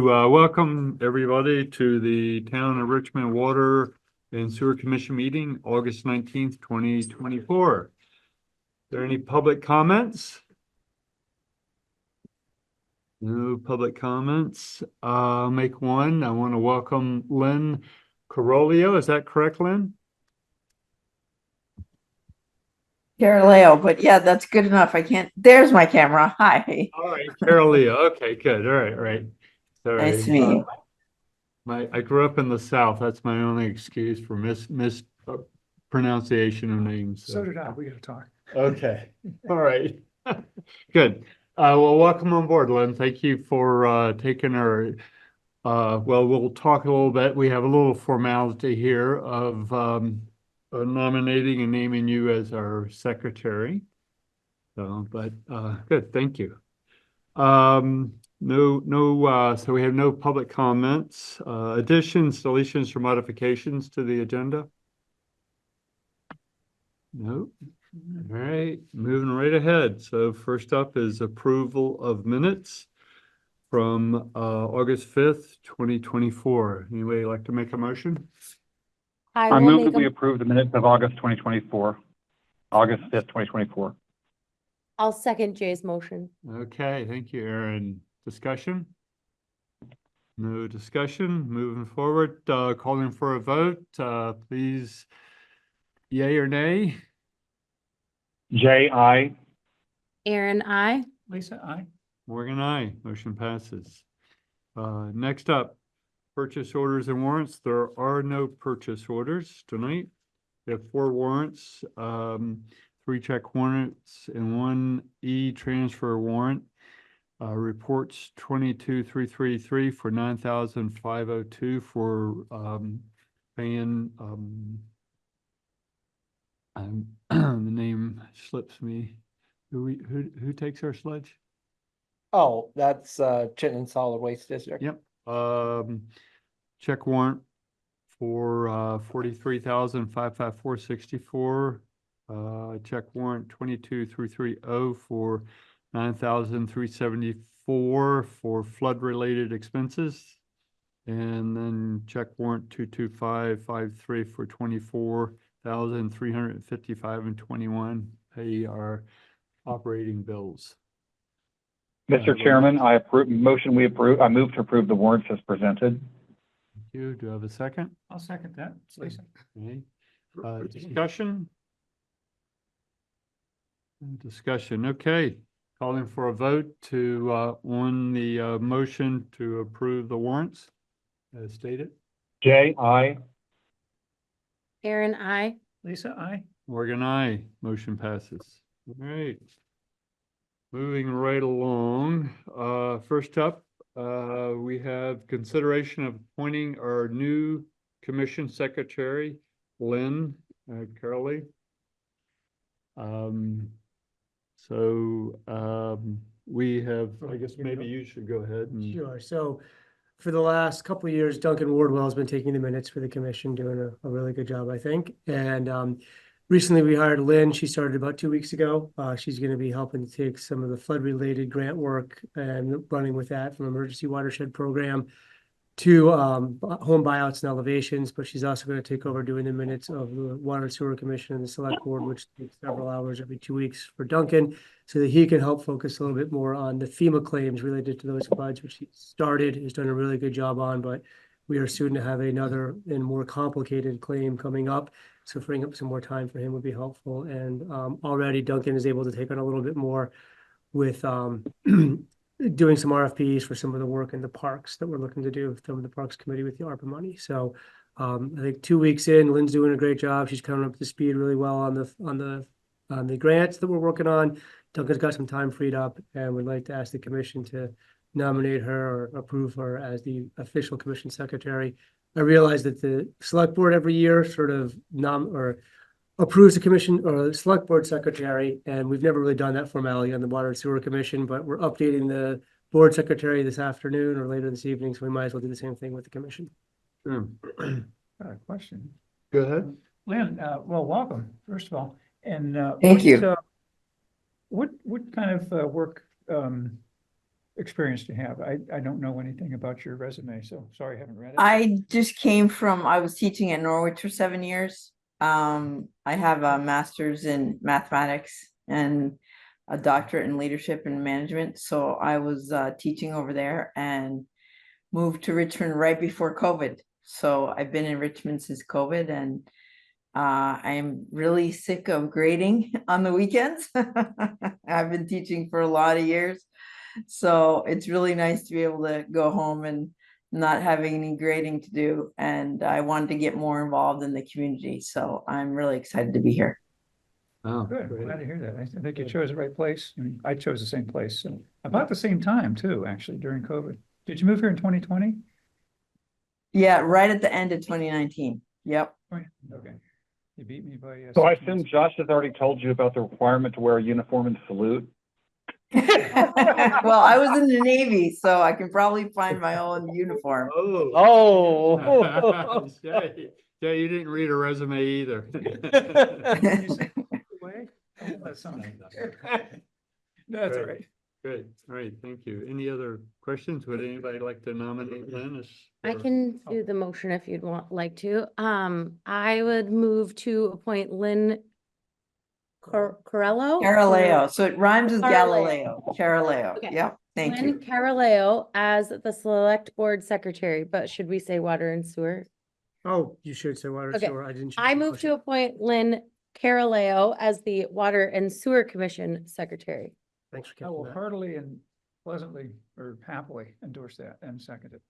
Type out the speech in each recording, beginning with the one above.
Welcome everybody to the Town of Richmond Water and Sewer Commission meeting, August 19th, 2024. Are there any public comments? No public comments. I'll make one. I want to welcome Lynn Caroleo. Is that correct, Lynn? Caroleo, but yeah, that's good enough. I can't. There's my camera. Hi. All right, Caroleo. Okay, good. All right. Sorry. Nice to meet you. I grew up in the South. That's my only excuse for pronunciation of names. So did I. We got to talk. Okay. All right. Good. Well, welcome on board, Lynn. Thank you for taking our, well, we'll talk a little bit. We have a little formality here of nominating and naming you as our secretary. So, but good. Thank you. So we have no public comments, additions, deletions, or modifications to the agenda. Nope. All right, moving right ahead. So first up is approval of minutes from August 5th, 2024. Anybody like to make a motion? I move that we approve the minutes of August 2024, August 5th, 2024. I'll second Jay's motion. Okay, thank you, Aaron. Discussion? No discussion. Moving forward, calling for a vote. Please, yay or nay? Jay, aye. Aaron, I. Lisa, aye. Morgan, aye. Motion passes. Next up, purchase orders and warrants. There are no purchase orders tonight. We have 4 warrants, 3 check warrants, and 1 e-transfer warrant. Reports 22333 for $9,502 for paying the name slips me. Who takes our sludge? Oh, that's Chittenden Solid Waste District. Yep. Check warrant for $43,554.64. Check warrant 22330 for $9,374 for flood related expenses. And then check warrant 22553 for $24,355.21. Pay our operating bills. Mr. Chairman, I move to approve the warrants as presented. Thank you. Do I have a second? I'll second that. It's Lisa. Okay. Discussion? Discussion. Okay. Calling for a vote to on the motion to approve the warrants as stated. Jay, aye. Aaron, I. Lisa, aye. Morgan, aye. Motion passes. All right. Moving right along. First up, we have consideration of appointing our new commission secretary, Lynn Caroleo. We have, I guess maybe you should go ahead. Sure. So for the last couple of years, Duncan Wardwell has been taking the minutes for the commission, doing a really good job, I think. And recently we hired Lynn. She started about 2 weeks ago. She's going to be helping to take some of the flood related grant work and running with that from emergency watershed program to home buyouts and elevations, but she's also going to take over doing the minutes of the Water and Sewer Commission and the Select Board, which takes several hours every 2 weeks for Duncan, so that he can help focus a little bit more on the FEMA claims related to those floods, which he started, has done a really good job on, but we are soon to have another and more complicated claim coming up. So freeing up some more time for him would be helpful. And already Duncan is able to take on a little bit more with doing some RFPs for some of the work in the parks that we're looking to do from the Parks Committee with the ARPA money. So I think 2 weeks in, Lynn's doing a great job. She's coming up to speed really well on the grants that we're working on. Duncan's got some time freed up, and we'd like to ask the commission to nominate her or approve her as the official commission secretary. I realize that the select board every year sort of approves the commission or the select board secretary, and we've never really done that formality on the Water and Sewer Commission, but we're updating the board secretary this afternoon or later this evening, so we might as well do the same thing with the commission. Sure. Question. Go ahead. Lynn, well, welcome, first of all. And Thank you. What kind of work experience do you have? I don't know anything about your resume, so sorry, I haven't read it. I just came from, I was teaching at Norwich for 7 years. I have a master's in mathematics and a doctorate in leadership and management. So I was teaching over there and moved to Richmond right before COVID. So I've been in Richmond since COVID, and I'm really sick of grading on the weekends. I've been teaching for a lot of years. So it's really nice to be able to go home and not having any grading to do. And I wanted to get more involved in the community. So I'm really excited to be here. Oh, Good, great. glad to hear that. I think you chose the right place. I mean, I chose the same place, so about the same time too, actually, during COVID. Did you move here in 2020? Yeah, right at the end of 2019. Yep. Okay. You beat me by. So I 6 assume months. Josh has already told you about the requirement to wear a uniform and salute. Well, I was in the Navy, so I can probably find my own uniform. Oh. Oh. Yeah, you didn't read a resume either. You said away? Oh, that's something. That's all right. Good, all right, thank you. Any other questions? Would anybody like to nominate Lynn as? I for- can do the motion if you'd like to. I would move to appoint Lynn Carello. Caroleo. So it rhymes with Caroleo. Galileo. Caroleo. Okay. Yep. Thank Lynn you. Caroleo as the select board secretary, but should we say water and sewer? Oh, you should say water and Okay. sewer. I didn't. I move to appoint Lynn Caroleo as the water and sewer commission secretary. Thanks for I will catching that. heartily and pleasantly or happily endorse that and second it.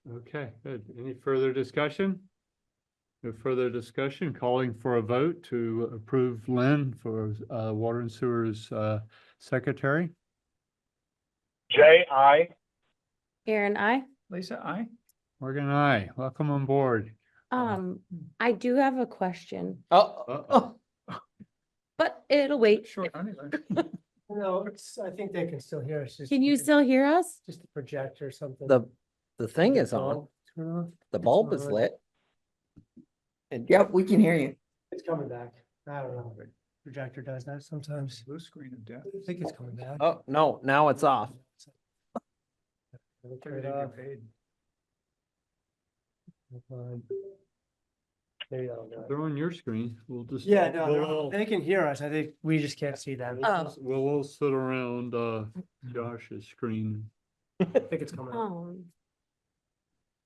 Okay, good. Any further discussion? No further discussion, calling for a vote to approve Lynn for Water and Sewers Secretary. Jay, I. Aaron, I. Lisa, aye? Morgan, aye. Welcome on board. I do have a question, Oh. but it'll wait. Short, honey, Lynn. No, I think they can still hear us. Can you still hear us? Just a projector or something. The thing is on, Turn off. the It's bulb is on. lit. And Yep, we can hear you. It's coming back. I don't know. Projector does that sometimes. Blue screen of death. I think it's coming back. oh, no, now it's off. We'll turn Everything it get off. paid. Maybe that'll do it. They're on your screen. We'll just. Yeah, no, we'll they're- all- they can hear us. I think we just can't see them. Oh. We'll all sit around Josh's screen. I think it's coming up.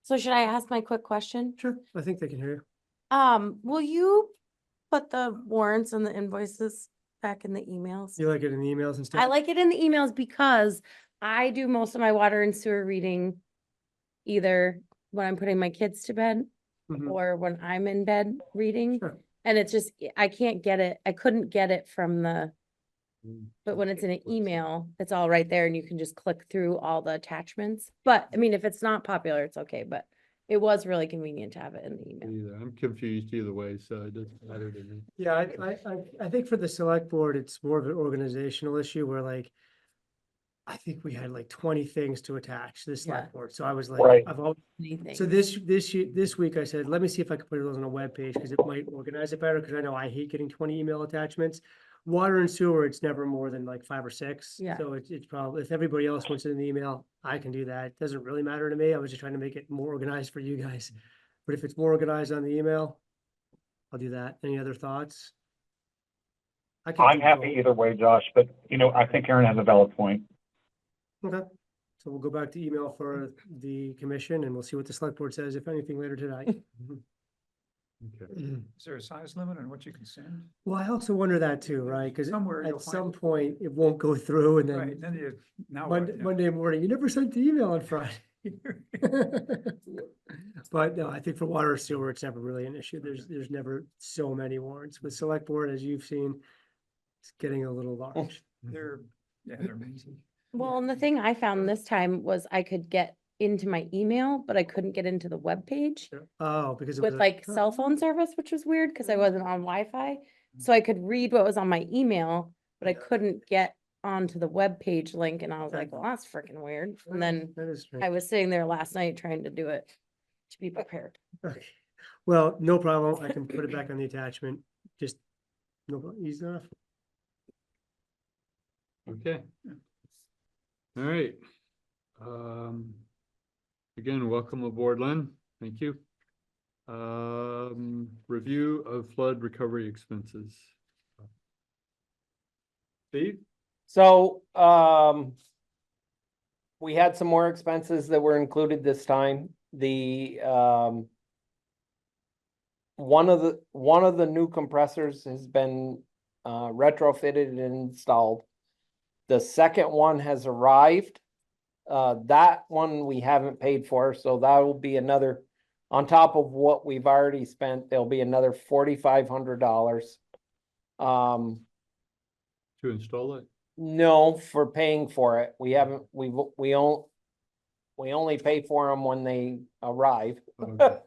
So should I ask my quick question? Sure, I think they can hear you. Will you put the warrants and the invoices back in the emails? You like it in the emails and stuff? I like it in the emails because I do most of my water and sewer reading either when I'm putting my kids to bed Mhm. or when I'm in bed reading. Sure. And it's just, I can't get it. I couldn't get it from but when it's in an email, it's all right there and you can just click through all the attachments. But I mean, if it's not popular, it's okay, but it was really convenient to have it in the email. Either. I'm confused either way, so it doesn't matter to me. Yeah, I think for the select board, it's more of an organizational issue where like, I think we had like 20 things to attach to the select board. So I was like, Right. I've always, Anything. so this week I said, let me see if I can put those on a web page because it might organize it better. Because I know I hate getting 20 email attachments. Water and sewer, it's never more than like 5 or 6. Yeah. So it's probably, if everybody else wants it in the email, I can do that. It doesn't really matter to me. I was just trying to make it more organized for you guys. But if it's more organized on the email, I'll do that. Any other thoughts? I can I'm do happy both. either way, Josh, but I think Aaron has a valid point. Okay, so we'll go back to email for the commission and we'll see what the select board says, if anything, later tonight. Okay. Is there a size limit on what you can send? Well, I also wonder that too, right? Because Somewhere you'll at find some it. point it won't go through and Right, then then you, now what? Monday morning, you never sent the email on Friday. But no, I think for water or sewer, it's never really an issue. There's never so many warrants. With select board, as you've seen, it's getting a little large. They're amazing. Well, and the thing I found this time was I could get into my email, but I couldn't get into the webpage Oh, because. it with was a- like cell phone service, which was weird because I wasn't on Wi-Fi. So I could read what was on my email, but I couldn't get onto the webpage link and I was like, well, that's freaking weird. And then That is strange. I was sitting there last night trying to do it to be prepared. Okay. Well, no problem. I can put it back on the attachment. Just, no, easy enough. Okay. All right. Again, welcome aboard, Lynn. Thank you. Review of flood recovery expenses. Steve? So, we had some more expenses that were included this time. The, one of the new compressors has been, retrofitted and installed. The second one has arrived. That one we haven't paid for, so that will be another, on top of what we've already spent, there'll be another $4,500. To install it? No, for paying for it. We haven't, we only pay for them when they arrive. Okay.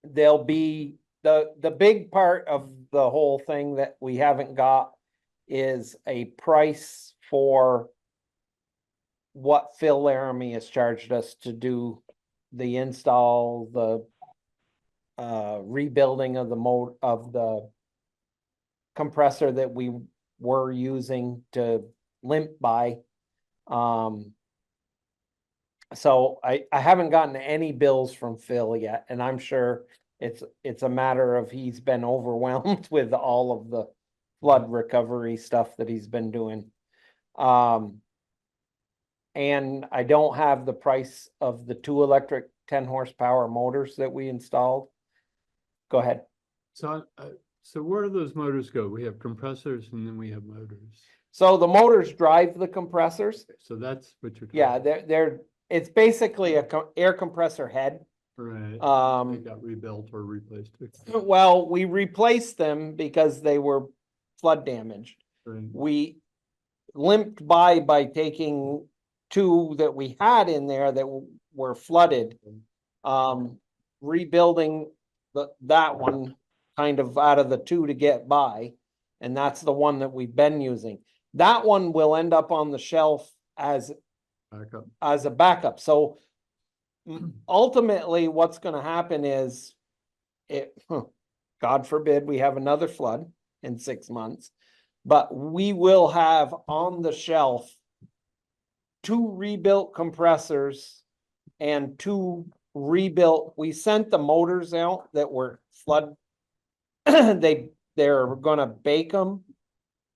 There'll be, the big part of the whole thing that we haven't got is a price for what Phil Laramie has charged us to do the install, the rebuilding of the compressor that we were using to limp by. So I haven't gotten any bills from Phil yet, and I'm sure it's a matter of he's been overwhelmed with all of the flood recovery stuff that he's been doing. And I don't have the price of the 2 electric 10 horsepower motors that we installed. Go ahead. So, so where do those motors go? We have compressors and then we have motors. So the motors drive the compressors. So that's what you're. Yeah, it's basically a air compressor head. Right. They got rebuilt or replaced. Well, we replaced them because they were flood damaged. Right. We limped by taking 2 that we had in there that were flooded. Rebuilding that one kind of out of the 2 to get by, and that's the one that we've been using. That one will end up on the shelf as Backup. as a backup. So ultimately what's going to happen is God forbid we have another flood in 6 months, but we will have on the shelf 2 rebuilt compressors and 2 rebuilt. We sent the motors out that were flood. They're going to bake them,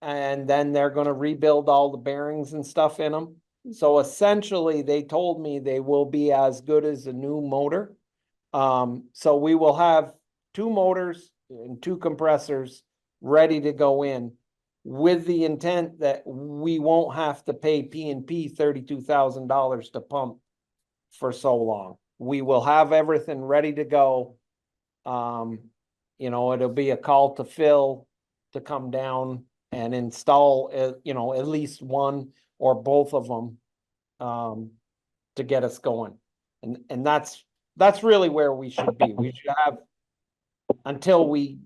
and then they're going to rebuild all the bearings and stuff in them. So essentially they told me they will be as good as a new motor. So we will have 2 motors and 2 compressors ready to go in, with the intent that we won't have to pay P&P $32,000 to pump for so long. We will have everything ready to go. It'll be a call to Phil to come down and install, at least one or both of them, to get us going. And that's really where we should be. We should have, until we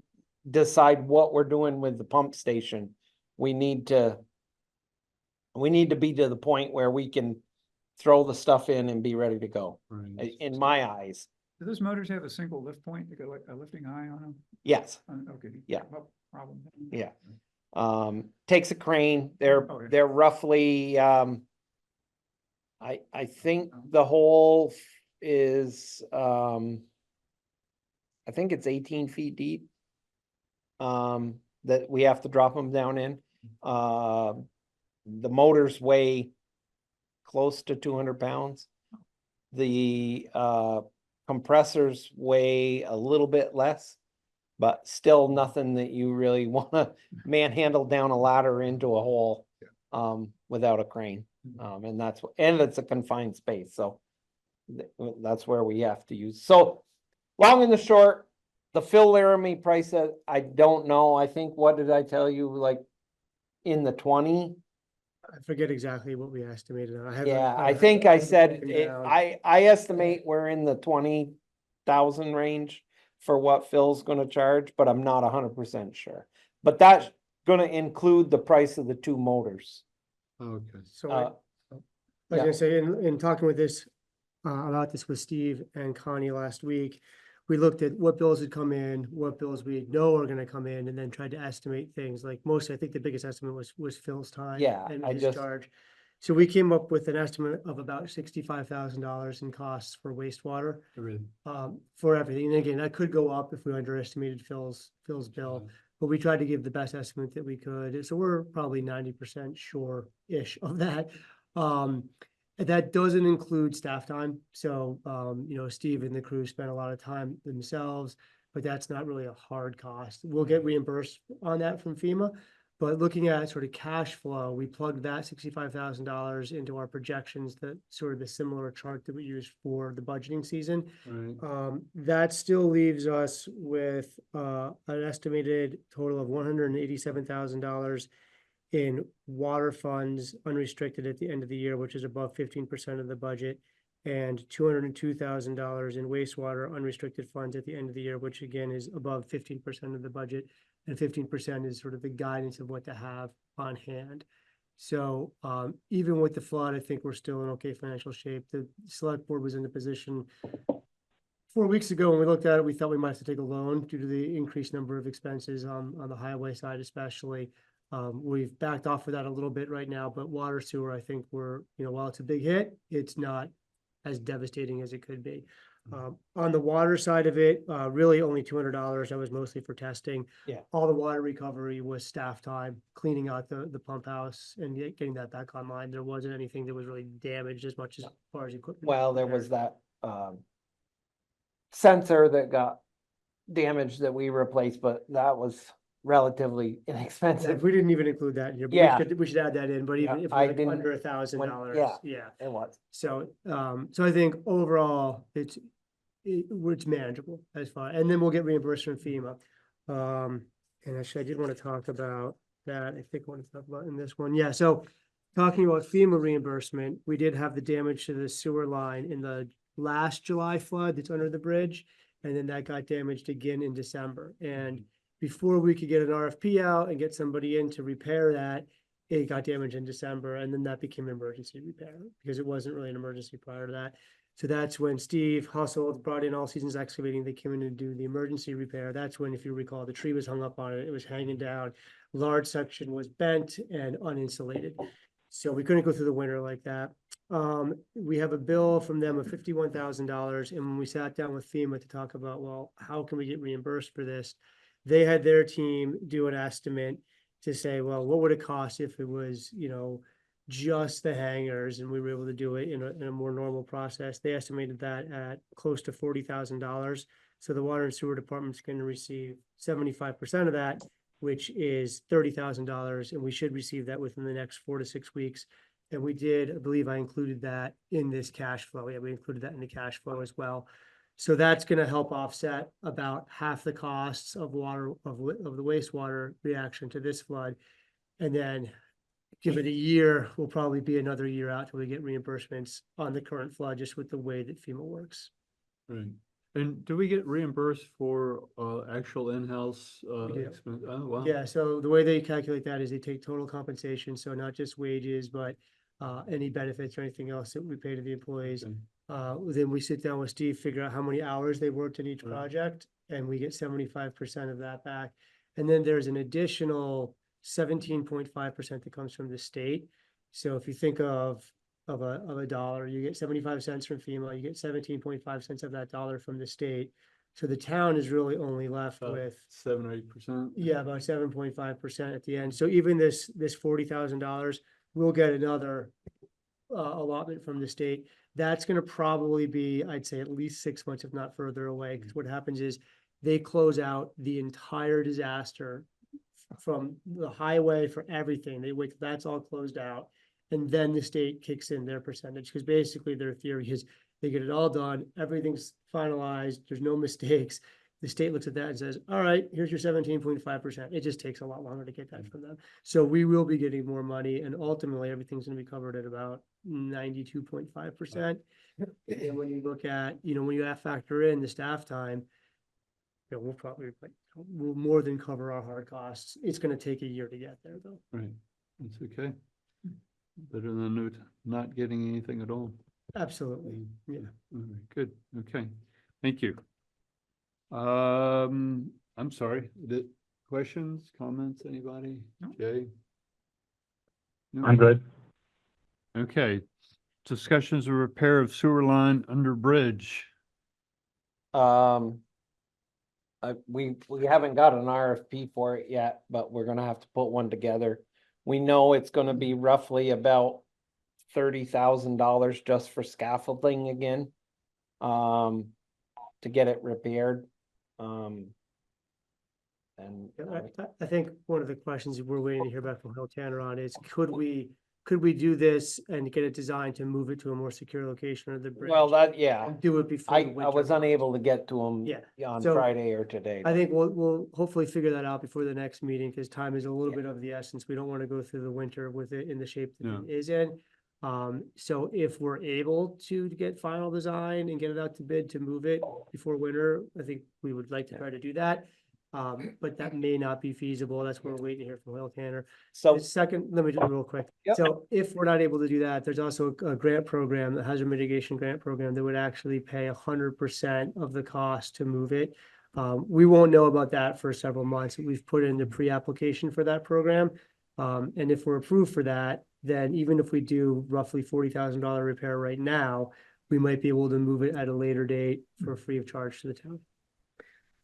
decide what we're doing with the pump station, we need to be to the point where we can throw the stuff in and be ready to go, Right. in my eyes. Do those motors have a single lift point? They got like a lifting eye on them? Yes. Okay. Yeah. No problem. Yeah. Takes a crane. They're Oh, yeah. they're roughly I think the hole is I think it's 18 feet deep. That we have to drop them down in. The motors weigh close to 200 pounds. The compressors weigh a little bit less, but still nothing that you really want to manhandle down a ladder into a hole without a crane. And it's a confined space, so that's where we have to use. So long and the short, the Phil Laramie price, I don't know. I think, what did I tell you? Like in the 20? I forget exactly what we estimated. Yeah, I think I said, down. I estimate we're in the 20,000 range for what Phil's gonna charge, but I'm not 100% sure. But that's gonna include the price of the 2 motors. Okay. So I was gonna say, in talking with this, about this with Steve and Connie last week, we looked at what bills had come in, what bills we know are gonna come in, and then tried to estimate things. Like I think the biggest estimate was Phil's time. Yeah, And I his just- charge. So we came up with an estimate of about $65,000 in costs for wastewater, for everything. And again, that could go up if we underestimated Phil's bill, but we tried to give the best estimate that we could. So we're probably 90% sure-ish of that. That doesn't include staff time. So, Steve and the crew spent a lot of time themselves, but that's not really a hard cost. We'll get reimbursed on that from FEMA. But looking at sort of cash flow, we plugged that $65,000 into our projections, that sort of the similar chart that we used for the budgeting season. Right. That still leaves us with an estimated total of $187,000 in water funds unrestricted at the end of the year, which is above 15% of the budget, and $202,000 in wastewater unrestricted funds at the end of the year, which again is above 15% of the budget. And 15% is sort of the guidance of what to have on hand. So even with the flood, I think we're still in okay financial shape. The select board was in a position 4 weeks ago when we looked at it, we thought we might have to take a loan due to the increased number of expenses on the highway side, especially. We've backed off of that a little bit right now, but water sewer, I think while it's a big hit, it's not as devastating as it could be. On the water side of it, really only $200. That was mostly for testing. Yeah. All the water recovery was staff time, cleaning out the pump house and getting that back online. There wasn't anything that was really damaged as much as far as equipment. Well, there was that sensor that got damaged that we replaced, but that was relatively Yeah, inexpensive. we didn't even include that in here. But Yeah. we should add that in, but even Yeah, if I we're like didn't- under $1,000, yeah. It was. So I think overall it's manageable as far, and then we'll get reimbursed from FEMA. And actually, I did want to talk about that. I think I want to talk about in this one. Yeah, so talking about FEMA reimbursement, we did have the damage to the sewer line in the last July flood that's under the bridge. And then that got damaged again in December. And before we could get an RFP out and get somebody in to repair that, it got damaged in December, and then that became an emergency repair because it wasn't really an emergency prior to that. So that's when Steve Hustle brought in All Seasons Excavating. They came in to do the emergency repair. That's when, if you recall, the tree was hung up on it. It was hanging down. Large section was bent and uninsulated. So we couldn't go through the winter like that. We have a bill from them of $51,000. And when we sat down with FEMA to talk about, well, how can we get reimbursed for this? They had their team do an estimate to say, well, what would it cost if it was, just the hangars and we were able to do it in a more normal process. They estimated that at close to $40,000. So the water and sewer department's going to receive 75% of that, which is $30,000. And we should receive that within the next 4 to 6 weeks. And we did, I believe I included that in this cash flow. Yeah, we included that in the cash flow as well. So that's going to help offset about half the costs of water, of the wastewater reaction to this flood. And then give it a year, will probably be another year out till we get reimbursements on the current flood, just with the way that FEMA works. Right. And do we get reimbursed for actual in-house We do. expense? Oh, wow. Yeah, so the way they calculate that is they take total compensation, so not just wages, but any benefits or anything else that we pay to the employees. Okay. Then we sit down with Steve, figure out how many hours they worked in each Right. project, and we get 75% of that back. And then there's an additional 17.5% that comes from the state. So if you think of a dollar, you get 75 cents from FEMA, you get 17.5 cents of that dollar from the state. So the town is really only left with 7 or 8%. yeah, about 7.5% at the end. So even this $40,000, we'll get another allotment from the state. That's going to probably be, I'd say, at least 6 months, if not further away. Because what happens is they close out the entire disaster from the highway for everything. They wait till that's all closed out. And then the state kicks in their percentage. Because basically their theory is they get it all done. Everything's finalized. There's no mistakes. The state looks at that and says, all right, here's your 17.5%. It just takes a lot longer to get that from them. So we will be getting more money, and ultimately everything's going to be covered at about 92.5%. And when you look at, when you factor in the staff time, we'll probably we'll more than cover our hard costs. It's going to take a year to get there, though. Right. That's okay. Better than not getting anything at all. Absolutely. Yeah. All right, good. Okay. Thank you. I'm sorry. Questions, comments, anybody? No. Jay? No? I'm good. Okay. Discussions of repair of sewer line under bridge. We haven't got an RFP for it yet, but we're gonna have to put one together. We know it's gonna be roughly about $30,000 just for scaffolding again. To get it repaired. And I think one of the questions we're waiting to hear back from Hill Tanner on is, could we do this and get it designed to move it to a more secure location under the bridge? well, that, yeah, And do it before the I winter was comes? unable to get to him Yeah, on so Friday or today. I think we'll hopefully figure that out before the next meeting, because time is a little bit of the essence. We don't want to go through the winter with it in the shape that it is in. So if we're able to get final design and get it out to bid to move it before winter, I think we would like to try to do that. But that may not be feasible. That's what we're waiting to hear from Will Tanner. So, The second, let me do it real quick. Yep. So if we're not able to do that, there's also a grant program, the hazard mitigation grant program, that would actually pay 100% of the cost to move it. We won't know about that for several months. We've put in the pre-application for that program. And if we're approved for that, then even if we do roughly $40,000 repair right now, we might be able to move it at a later date for free of charge to the town.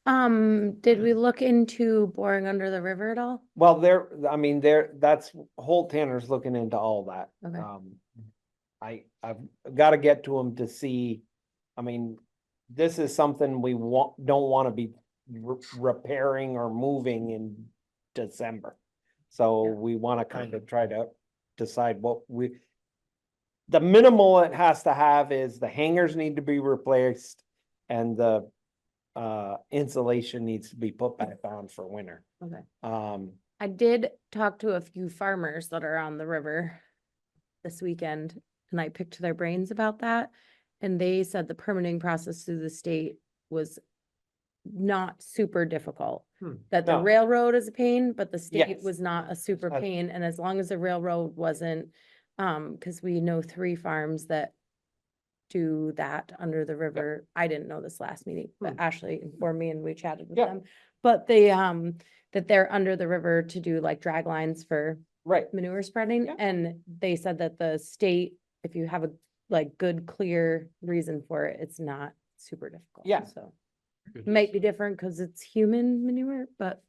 Did we look into boring under the river at all? well, that's Holt Tanner's looking into all that. Okay. I've got to get to him to see, this is something we don't want to be repairing or moving in December. So Yeah. we want to kind of try to decide the minimal it has to have is the hangers need to be replaced and the insulation needs to be put back on for winter. Okay. I I did talk to a few farmers that are on the river this weekend, and I picked their brains about that. And they said the permitting process through the state was not super difficult. That the No. railroad is a pain, but the state Yes. was not a super That's- pain. And as long as the railroad wasn't, because we know 3 farms that do that under the river. I didn't know this last meeting, but Ashley informed me and we chatted with Yeah. them. But they, that they're under the river to do like drag lines for Right. manure spreading. Yeah. And they said that the state, if you have a like good, clear reason for it, it's not super difficult. Yeah. So it might be different because it's human manure, but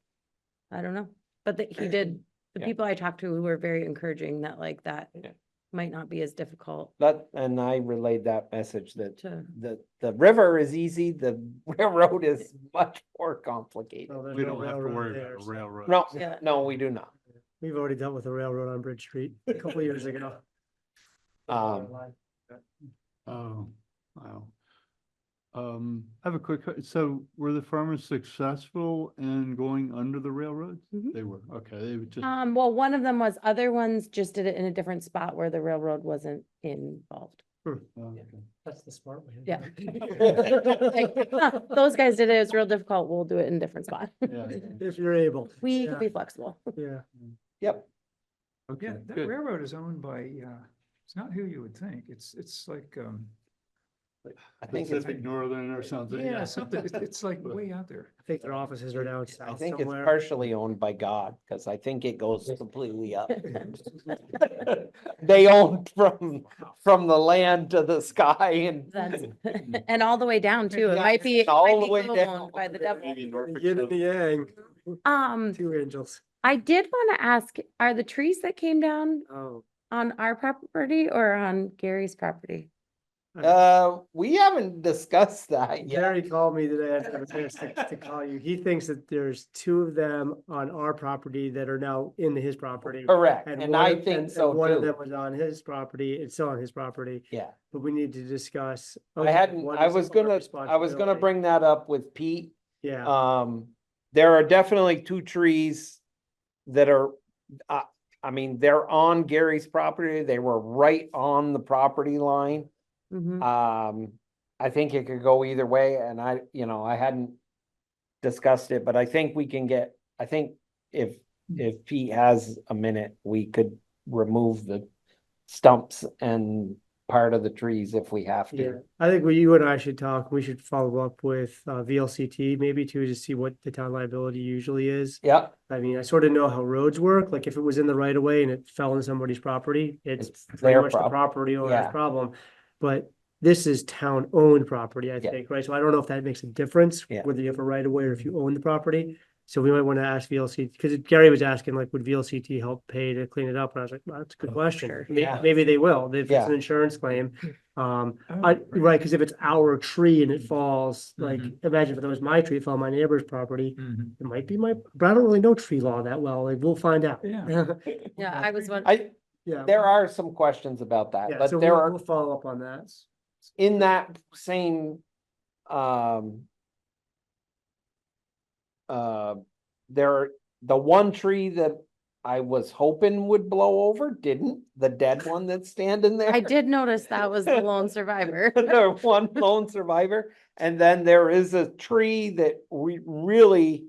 I don't know. But he did, the Yeah. people I talked to were very encouraging that like that Yeah. might not be as difficult And I relayed that message that to. the river is easy, the railroad is much more complicated. Well, there's We no don't have to railroad worry there, about a so railroad. No, Yeah. no, we do not. We've already dealt with the railroad on Bridge Street a couple of years ago. Oh, wow. I have a quick, so were the farmers successful in going under the railroad? Mhm. They were, okay, they would just, Well, one of them was, other ones just did it in a different spot where the railroad wasn't involved. okay. That's the smart way. to do Yeah. it. Like, "Huh, those guys did it, it's real difficult, we'll do it in a different spot. Yeah, If you're able, We Yeah. can be flexible. yeah. Yep. okay, Yeah, that good. railroad is owned by, it's not who you would think. It's like, I think it's, Pacific Northern or something. yeah, something, it's like way out there. I think their offices are down I south think it's somewhere. partially owned by God, because I think it goes completely up. They own from the land to the sky and. That's, and all the way down too, it Yeah, might be, it all might the be way down. co-owned by the devil. Maybe The Norfolk yin and the yang, 2 angels. I did want to ask, are the trees that came down Oh. on our property or on Gary's property? We haven't discussed that yet. Gary called me today. I didn't have a chance to call you. He thinks that there's 2 of them on our property that are now in his property. Correct, and one I of- think and so one of them too. was on his property. It's still on his property, Yeah, but we need to discuss. I hadn't, what I is was our gonna responsibility. bring that up with Pete. Yeah, There are definitely 2 trees that are, they're on Gary's property. They were right on the property line. Mhm. I think it could go either way, and I hadn't discussed it, but I think we can I think if Pete has a minute, we could remove the stumps and part of the trees if we have Yeah, to. I think you and I should talk. We should follow up with VLCT maybe too, to see what the town liability usually is. Yeah, I mean, I sort of know how roads work. Like if it was in the right of way and it fell on somebody's property, it's It's pretty their much the problem. property owner's Yeah. problem. But this is town owned property, I Yeah. think, right? So I don't know if that makes a difference, Yeah. whether you have a right of way or if you own the property. So we might want to ask VLCT, because Gary was asking like, would VLCT help pay to clean it up? And I was like, well, that's a good question. sure. Yeah. Maybe they will, if it's Yeah. an insurance claim. Oh, Right, because if it's our tree and it falls, like, Mhm. imagine if it was my tree, it fell on my neighbor's property. Mhm. It might be but I don't really know tree law that well, like, we'll find out. Yeah. Yeah, I was wondering, Yeah, there are some questions about that, yeah, but so there we'll are, we'll follow up on that. in that same, there, the one tree that I was hoping would blow over, didn't, the dead one that's standing there. I did notice that was the lone survivor. The one lone survivor, and then there is a tree that we really,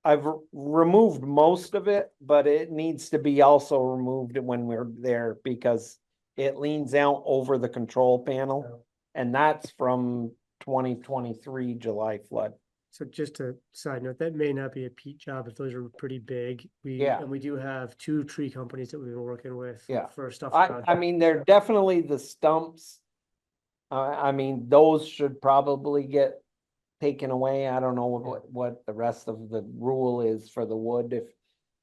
I've removed most of it, but it needs to be also removed when we're there because it leans out over the control panel, and that's from 2023 July flood. So just a side note, that may not be a Pete job if those are pretty big. Yeah. And we do have 2 tree companies that we've been working with. Yeah. For stuff. I mean, they're definitely the stumps. I mean, those should probably get taken away. I don't know what the rest of the rule is for the wood, if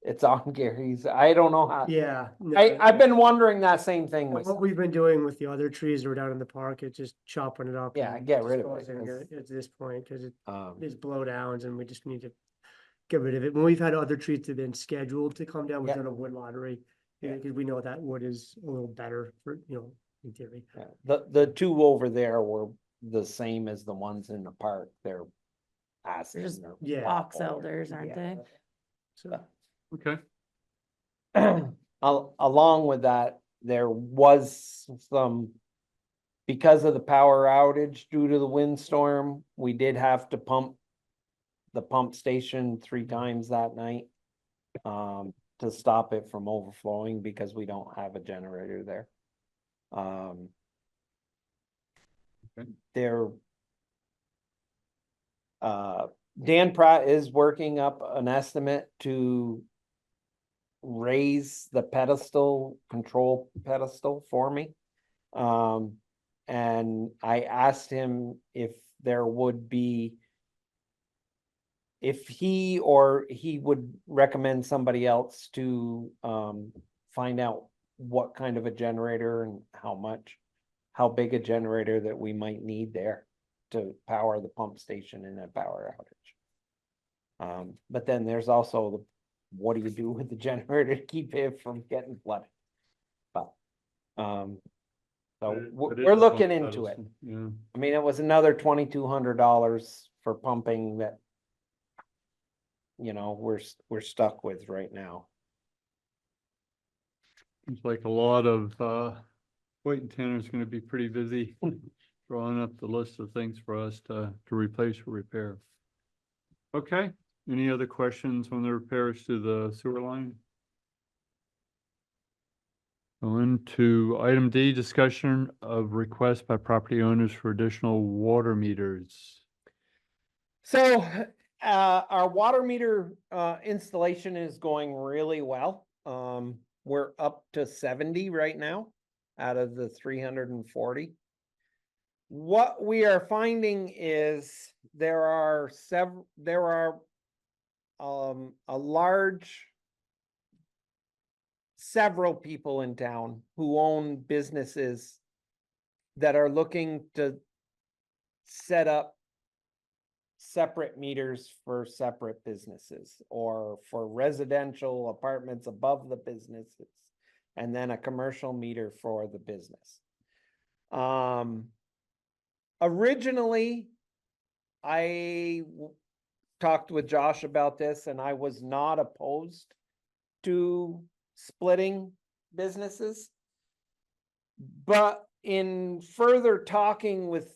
it's on Gary's. I don't know how. Yeah. no, I've been wondering that same thing And what myself. we've been doing with the other trees that were down in the park, it's just chopping it up. Yeah, and get rid of it, disposing 'cause- At this point, because it Um, is blowdowns and we just need to get rid of it. When we've had other trees that have been scheduled to come down, we've Yeah. done a wood lottery. Yeah. Because we know that wood is a little better for, in theory. yeah. The two over there were the same as the ones in the park. They're aspen. Just or Yeah. box elders, aren't Yeah. they? So, Okay. Along with that, there was some, because of the power outage due to the windstorm, we did have to pump the pump station 3 times that night to stop it from overflowing because we don't have a generator there. Okay. There, Dan Pratt is working up an estimate to raise the pedestal, control pedestal for me. And I asked him if there would be, if he or he would recommend somebody else to find out what kind of a generator and how much, how big a generator that we might need there to power the pump station in a power outage. But then there's also the, what do you do with the generator to keep it from getting flooded? But, so But it we're is a looking pump into it. pedestal, Yeah. I mean, it was another $2,200 for pumping that, we're stuck with right now. Seems like a lot of, White and Tanner's gonna be pretty busy drawing up the list of things for us to replace or repair. Okay, any other questions on the repairs to the sewer line? Going to item D, discussion of requests by property owners for additional water meters. So, our water meter, installation is going really well. We're up to 70 right now out of the 340. What we are finding is there are several people in town who own businesses that are looking to set up separate meters for separate businesses or for residential apartments above the businesses and then a commercial meter for the business. Originally, I talked with Josh about this and I was not opposed to splitting businesses. But in further talking with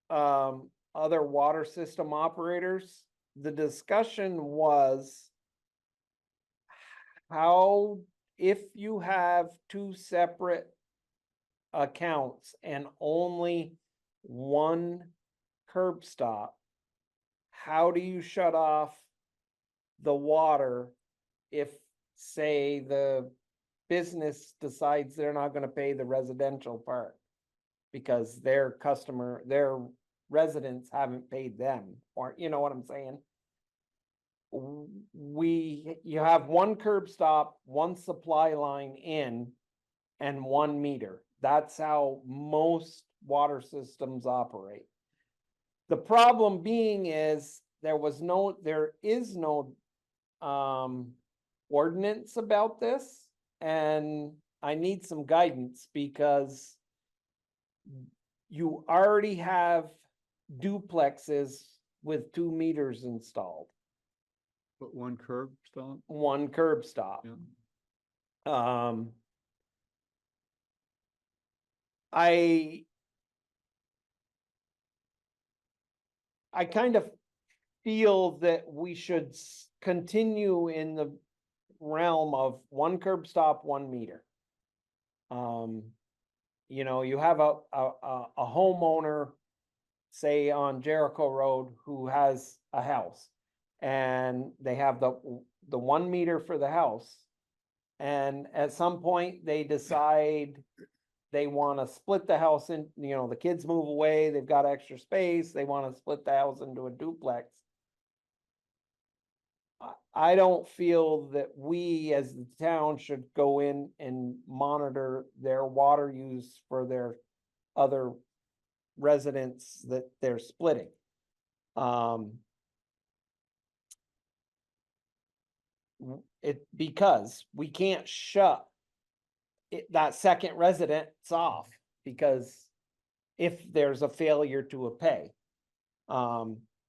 other water system operators, the discussion was how, if you have 2 separate accounts and only one curb stop, how do you shut off the water if, say, the business decides they're not gonna pay the residential part? Because their residents haven't paid them, or, you know what I'm saying? You have one curb stop, one supply line in, and one meter. That's how most water systems operate. The problem being is there is no ordinance about this, and I need some guidance because you already have duplexes with 2 meters installed, But one curb stop? one curb stop. Yeah. I kind of feel that we should continue in the realm of one curb stop, 1 meter. You know, you have a homeowner, say on Jericho Road, who has a house, and they have the 1 meter for the house. And at some point, they decide they want to split the house in, you know, the kids move away, they've got extra space, they want to split the house into a duplex. I don't feel that we as the town should go in and monitor their water use for their other residents that they're splitting. Because we can't shut that second residence off, because if there's a failure to pay,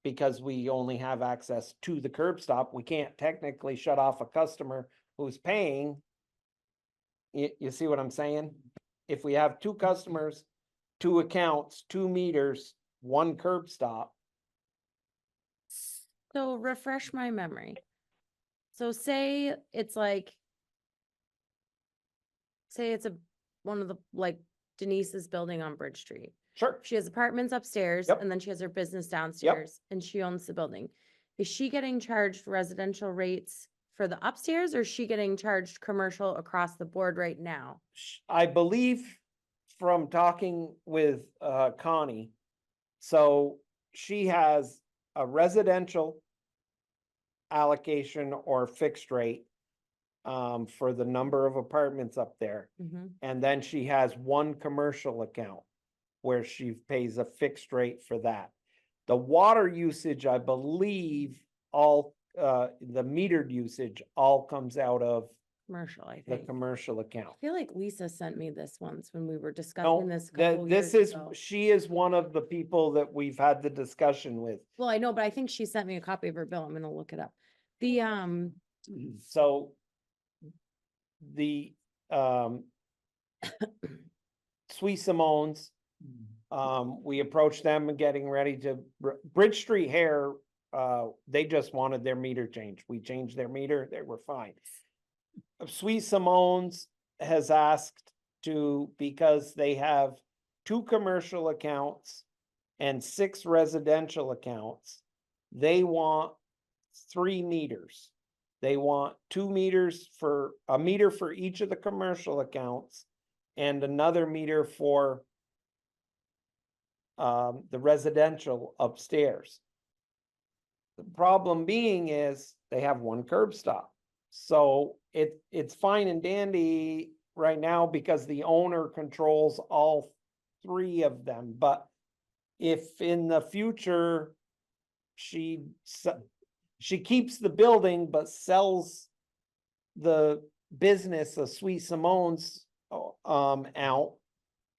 because we only have access to the curb stop, we can't technically shut off a customer who's paying. You see what I'm saying? If we have 2 customers, 2 accounts, 2 meters, 1 curb stop. So refresh my memory. So say it's like, say it's one of the, like Denise's building on Bridge Street. Sure. She has apartments upstairs Yep. and then she has her business downstairs and she owns the building. Is she getting charged residential rates for the upstairs, or is she getting charged commercial across the board right now? I believe from talking with Connie, so she has a residential allocation or fixed rate for the number of apartments up there. Mhm. And then she has 1 commercial account where she pays a fixed rate for that. The water usage, I believe, all the metered usage all comes out of Commercial, I the think. commercial I account. feel like Lisa sent me this once when we were No, discussing this a couple years ago. she is one of the people that we've had the discussion with. Well, I know, but I think she sent me a copy of her bill. I'm gonna look it up. The, So the Sweet Simone's, we approached them and getting ready to Bridge Street Hair. They just wanted their meter changed. We changed their meter. They were fine. Sweet Simone's has asked to, because they have 2 commercial accounts and 6 residential accounts, they want 3 meters. They want 2 meters for a meter for each of the commercial accounts and another meter for the residential upstairs. The problem being is they have 1 curb stop. So it's fine and dandy right now because the owner controls all 3 of them. But if in the future she keeps the building but sells the business of Sweet Simone's out,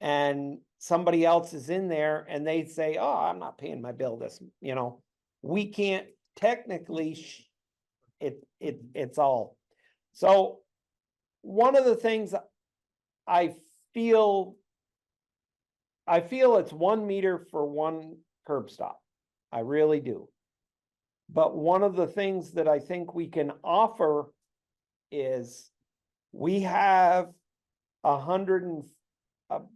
and somebody else is in there and they say, oh, I'm not paying my bill this, you know, we can't technically, it's all. So one of the things I feel it's 1 meter for 1 curb stop. I really do. But one of the things that I think we can offer is we have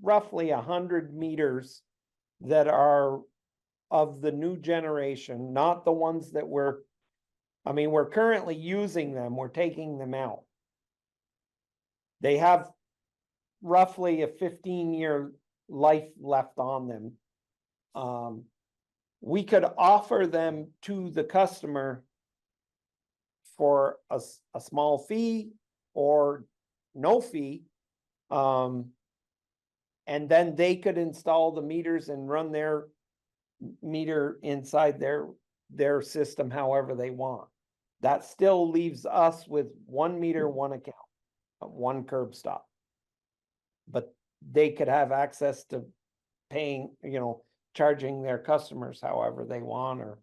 roughly 100 meters that are of the new generation, not the ones that we're currently using them, we're taking them out. They have roughly a 15-year life left on them. We could offer them to the customer for a small fee or no fee. And then they could install the meters and run their meter inside their system however they want. That still leaves us with 1 meter, 1 account, 1 curb stop. But they could have access to paying, charging their customers however they want, or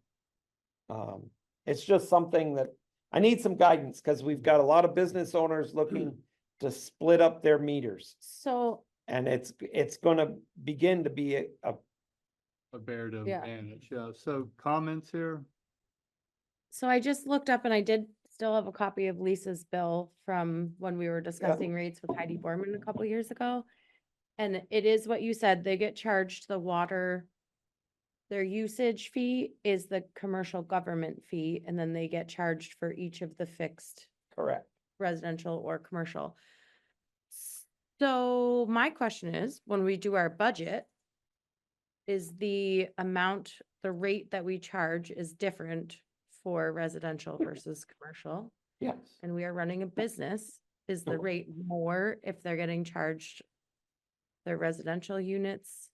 it's just something that I need some guidance, because we've got a lot of business owners looking to split up their meters. So, And it's gonna begin to be A bear to Yeah. manage, yeah. So comments here? so I just looked up and I did still have a copy of Lisa's bill from when we were discussing rates with Heidi Borman a couple years ago. And it is what you said, they get charged the water. Their usage fee is the commercial government fee, and then they get charged for each of the fixed correct. residential or commercial. So my question is, when we do our budget, is the amount, the rate that we charge is different for residential versus commercial? Yes. And we are running a business, is the rate more if they're getting charged their residential units,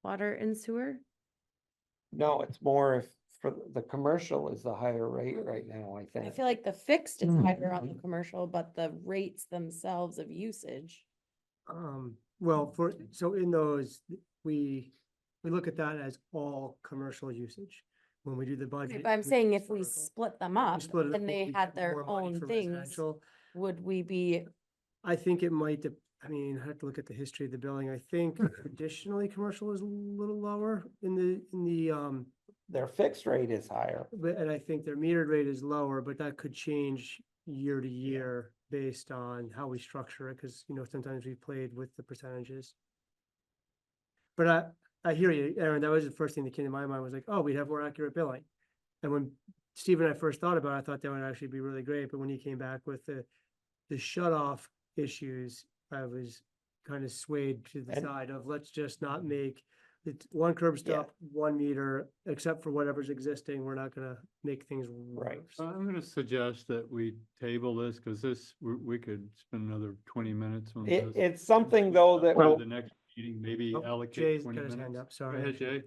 water and sewer? No, it's more if for the commercial is the higher rate right now, I I think. feel like the fixed is higher on the commercial, but the rates themselves of usage. Well, so in those, we look at that as all commercial usage. When we do the budget. But I'm saying if we historical- split them we up split it up, and they we had get their more money own for things, residential. would we be, I think it might, I have to look at the history of the billing. I think traditionally commercial is a little lower in the, Their fixed rate is higher. and I think their metered rate is lower, but that could change year to year based on how we structure it, because, sometimes we played with the percentages. But I hear you, Aaron, that was the first thing that came to my mind, was like, oh, we'd have more accurate billing. And when Steve and I first thought about it, I thought that would actually be really great, but when he came back with the shut off issues, I was kind of swayed to the And- side of, let's just not make it 1 curb stop, 1 meter, except for whatever's existing. We're not gonna make things Right. worse. I'm gonna suggest that we table this, because we could spend another 20 minutes on this. It's something though that, For the next meeting, maybe Oh, allocate Jay's 20 got his minutes. hand up, Go sorry. ahead, Jay.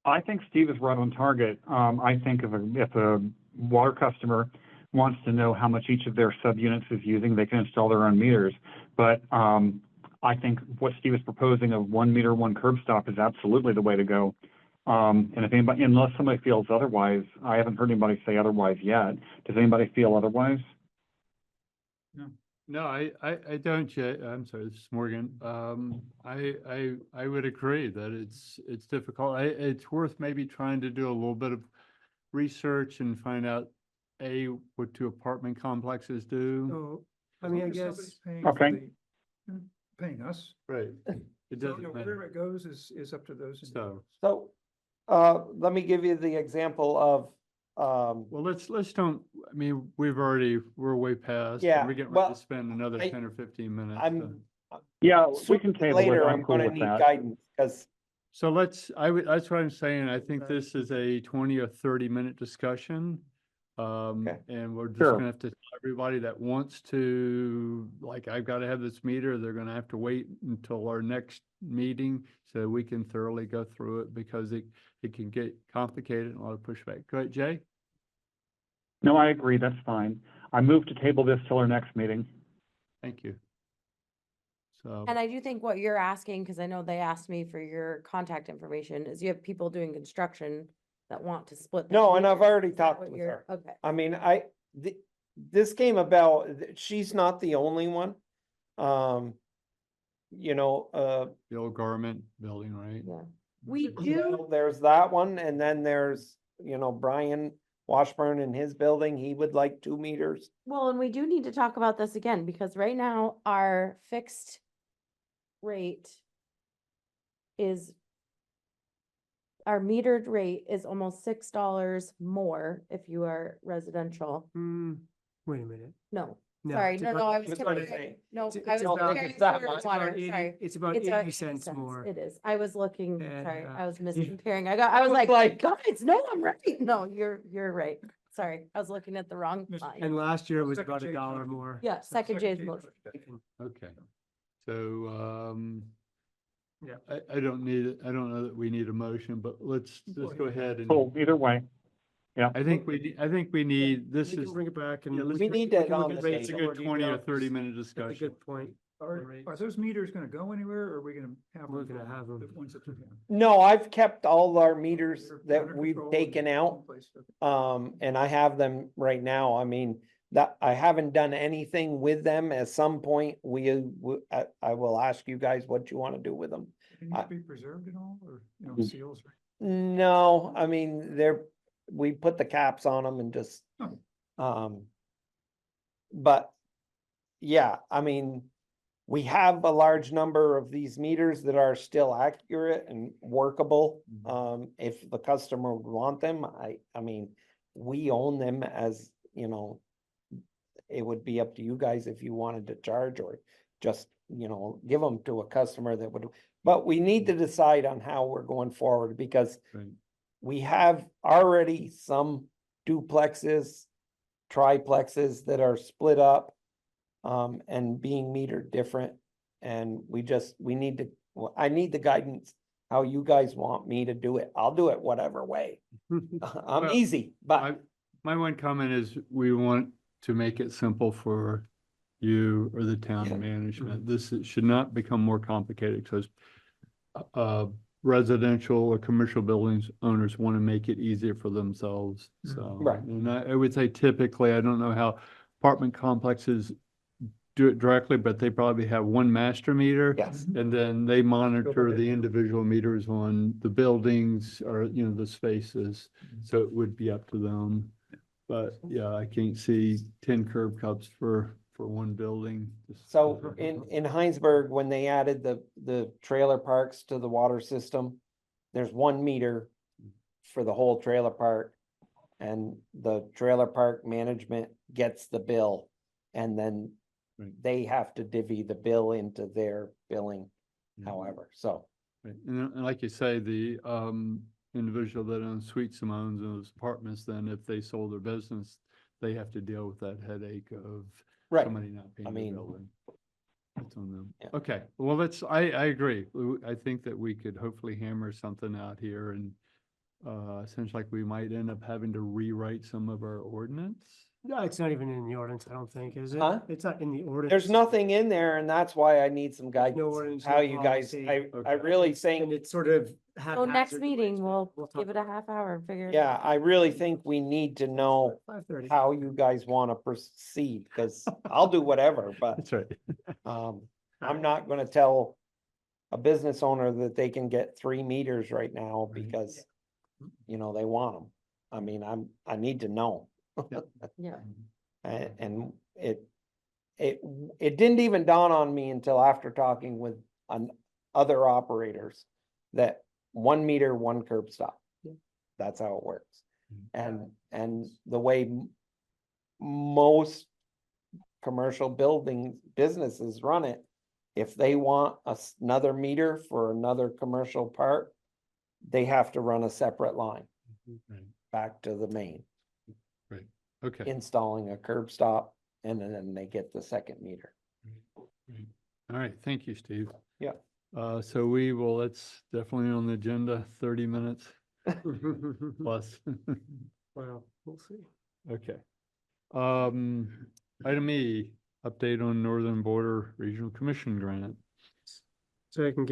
I think Steve is right on target. I think if a water customer wants to know how much each of their subunits is using, they can install their own meters. But I think what Steve is proposing of 1 meter, 1 curb stop is absolutely the way to go. And if anybody, unless somebody feels otherwise, I haven't heard anybody say otherwise yet. Does anybody feel otherwise? No, I don't, Jay. I'm sorry, this is Morgan. I would agree that it's difficult. It's worth maybe trying to do a little bit of research and find out, what 2 apartment complexes do. So, I As mean, long I as somebody's guess, paying Okay. for paying us. Right. It So, doesn't matter. wherever it goes is up to those. So, let me give you the example of, well, let's don't, we're way past. and Yeah, We're getting well, ready to spend another I- 10 or 15 minutes. I'm. Yeah, we sooner can than table it. later, I'm cool gonna with need that. Guidance, because So that's what I'm saying. I think this is a 20 or 30-minute discussion. Okay. And we're just Sure. gonna have to tell everybody that wants to, like, I've got to have this meter, they're gonna have to wait until our next meeting so we can thoroughly go through it, because it can get complicated and a lot of pushback. Go ahead, Jay. No, I agree. That's fine. I move to table this till our next meeting. Thank you. So, and I do think what you're asking, because I know they asked me for your contact information, is you have people doing construction that want to split. their No, and I've meters. already Is that talked what with you're- her. Okay. I mean, this came about, she's not the only one. the old garment building, right? Yeah. We do, There's that one, and then there's, Brian Washburn in his building, he would like 2 meters. well, and we do need to talk about this again, because right now our fixed rate is our metered rate is almost $6 more if you are residential. Wait a minute. No, No, sorry, it's no, about- no, I was it's about comparing, eight. no, It's- I it's was about- comparing it's that sewer much. and water, 80 sorry. It's about It's about 80 cents more. It is. I was looking, And, sorry, uh, I was you- miscomparing. I was like, guys, no, I'm right. No, you're right. Sorry, I was looking at the wrong Mr. line. And last year was Second about Jay's $1 motion. more. Yeah, second Jay's Jay's motion. Okay. So, Yeah. I don't know that we need a motion, but let's just go ahead and. Cool, either way. I think we need, this We can is, bring it back and. yeah, let's- We need that on the it's a table. good 20 or 30-minute That's a discussion. good point. Are those meters gonna go anywhere or are we gonna have? We're them gonna have the them. ones that took out? No, I've kept all our meters They're that under we've control taken and out. in place, okay. And I have them right now. I mean, that I haven't done anything with them. At some point, I will ask you guys what you want to do with them. They need to be preserved at all or, seals? No, I mean, we put the caps on them and just, Oh. but yeah, I mean, we have a large number of these meters that are still accurate and workable. If the customer would want them, I mean, we own them as, it would be up to you guys if you wanted to charge or just, give them to a customer that would, but we need to decide on how we're going forward because Right. we have already some duplexes, triplexes that are split up and being metered different. And we need to, I need the guidance, how you guys want me to do it. I'll do it whatever way. I'm Well, easy, but My one comment is we want to make it simple for you or the town Yeah. management. This should not become more complicated because residential or commercial buildings owners want to make it easier for themselves. So, Right. and I would say typically, I don't know how apartment complexes do it directly, but they probably have one master meter. yes, And then they monitor the individual meters on the buildings or, the spaces. So it would be up to them. But yeah, I can't see 10 curb cuts for one building. so in Heinsberg, when they added the trailer parks to the water system, there's 1 meter for the whole trailer park. And the trailer park management gets the bill and then Right. they have to divvy the bill into their billing, Mhm. however, so. Right. And like you say, the individual that owns Sweet Simone's and those apartments, then if they sold their business, they have to deal with that headache of Right. somebody not paying I the mean, building. That's on them. yeah. Okay, well, I agree. I think that we could hopefully hammer something out here and seems like we might end up having to rewrite some of our ordinance. No, it's not even in the ordinance, I don't think, is it? Huh? It's not in the ordinance. There's nothing in there and that's why I need some guidance, ordinance, how no you guys, policy. I Okay. really And think, it's sort of. So next haphazard meeting, arrangement. we'll talk give it a half hour and figure it out. yeah, I really think we need to know 5:30. how you guys want to proceed, because I'll do whatever, but That's right. I'm not gonna tell a business owner that they can get 3 meters right now Right. because, they want them. I mean, I need to know. Yeah. And it didn't even dawn on me until after talking with other operators that 1 meter, 1 curb stop. Yeah. That's how it works. Mhm. And the way most commercial businesses run it, if they want another meter for another commercial part, they have to run a separate line Right. back to the main, Okay. installing a curb stop, and then they get the second meter. Right. All right, thank you, Steve. Yeah. So that's definitely on the agenda, 30 minutes plus. Well, we'll see. Okay. Item E, update on Northern Border Regional Commission grant. So I can